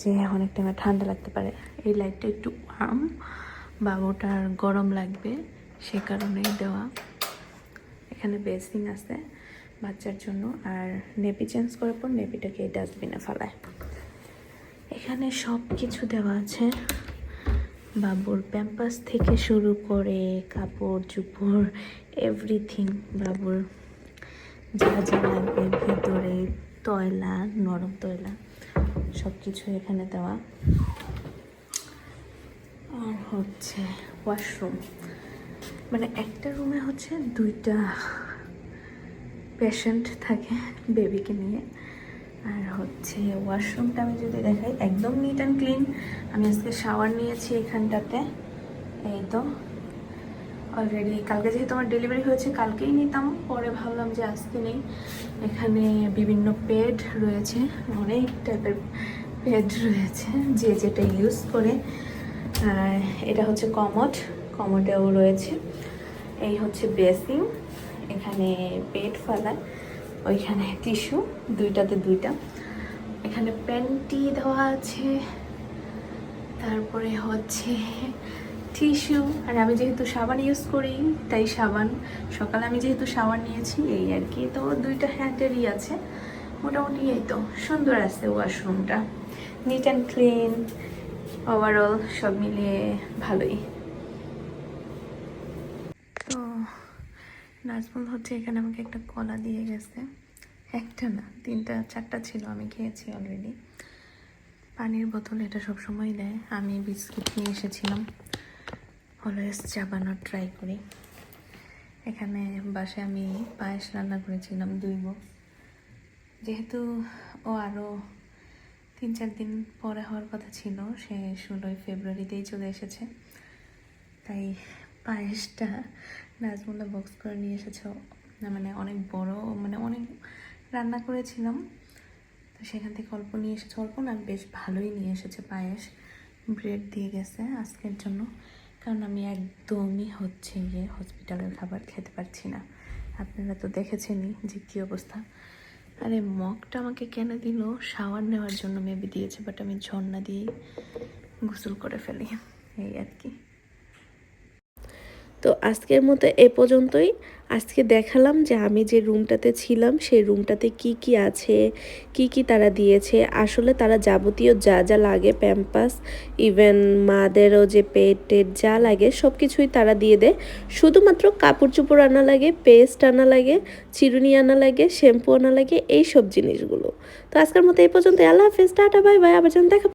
যে অনেক টাইমে ঠান্ডা লাগতে পারে, এই লাইটটা একটু ওয়ার্ম, বাবুটার গরম লাগবে সে কারণেই দেওয়া। এখানে বেসিং আছে বাচ্চার জন্য, আর নেপি চেঞ্জ করার পর নেপিটাকে এই ডাস্টবিনে ফেলায়। এখানে সব কিছু দেওয়া আছে, বাবুর প্যাম্পাস থেকে শুরু করে কাপড় চোপড় এভরিথিং, বাবুর যা যা লাগবে ভিতরে, তয়লা, নরম তয়লা সব কিছু এখানে দেওয়া। আর হচ্ছে ওয়াশরুম, মানে একটা রুমে হচ্ছে 2টা পেশেন্ট থাকে বেবিকে নিয়ে। আর হচ্ছে ওয়াশরুমটা আমি যদি দেখাই, একদম নিট অ্যান্ড ক্লিন। আমি আজকে শাওয়ার নিয়েছি এখানটাতে, এই তো অলরেডি। কালকে যেহেতু আমার ডেলিভারি হয়েছে কালকেই নিতাম, পরে ভাবলাম যে আজকে নেই। এখানে বিভিন্ন পেড রয়েছে, অনেক টাইপের পেড রয়েছে যে যেটা ইউজ করে। আর এটা হচ্ছে কমোডেও রয়েছে। এই হচ্ছে বেসিং, এখানে পেট ফেলায়, ওইখানে টিস্যু, 2টাতে 2টা। এখানে প্যান্টি দেওয়া আছে, তারপরে হচ্ছে টিস্যু। আর আমি যেহেতু সাবান ইউজ করি তাই সাবান, সকালে আমি যেহেতু শাওয়ার নিয়েছি এই আর কি। তো 2টা হ্যান্ডেরই আছে মোটামুটি। এই তো সুন্দর আছে ওয়াশরুমটা, নিট অ্যান্ড ক্লিন, ওভারঅল সব মিলিয়ে ভালোই। তো নাজমুল হচ্ছে এখানে আমাকে একটা কলা দিয়ে গেছে, একটা না 3টা 4টা ছিল, আমি খেয়েছি অলরেডি। পানির বোতল এটা সবসময় দেয়। আমি বিস্কিট নিয়ে এসেছিলাম, অলওয়েজ চাবানোর ট্রাই করি। এখানে বাসায় আমি পায়েস রান্না করেছিলাম 2 বক্স, যেহেতু ও আরও 3-4 দিন পরে হওয়ার কথা ছিল, সে 16 ফেব্রুয়ারিতেই চলে এসেছে, তাই পায়েসটা নাজমুল্লা বক্স করে নিয়ে এসেছে। মানে অনেক বড়, মানে অনেক রান্না করেছিলাম, তো সেখান থেকে অল্প নিয়ে এসেছে, অল্প না বেশ ভালোই নিয়ে এসেছে পায়েস। ব্রেড দিয়ে গেছে আজকের জন্য, কারণ আমি একদমই হচ্ছে গিয়ে হসপিটালের খাবার খেতে পারছি না। আপনারা তো দেখেছেনই যে কী অবস্থা। আরে মগটা আমাকে কেন দিল, শাওয়ার নেওয়ার জন্য মেবি দিয়েছে, বাট আমি ঝর্ণা দিয়েই গোসল করে ফেলি, এই আর কি। তো আজকের মতো এ পর্যন্তই। আজকে দেখালাম যে আমি যে রুমটাতে ছিলাম সেই রুমটাতে কি কি আছে, কি কি তারা দিয়েছে। আসলে তারা যাবতীয় যা যা লাগে, প্যাম্পাস, ইভেন মাদেরও যে পেটের যা লাগে সব কিছুই তারা দিয়ে দেয়। শুধুমাত্র কাপড় চোপড় আনা লাগে, পেস্ট আনা লাগে, চিরুনি আনা লাগে, শ্যাম্পু আনা লাগে, এই সব জিনিসগুলো। তো আজকের মতো এই পর্যন্ত। আল্লাহ হাফেজ, টাটা, বাই বাই, আবার যেন দেখা।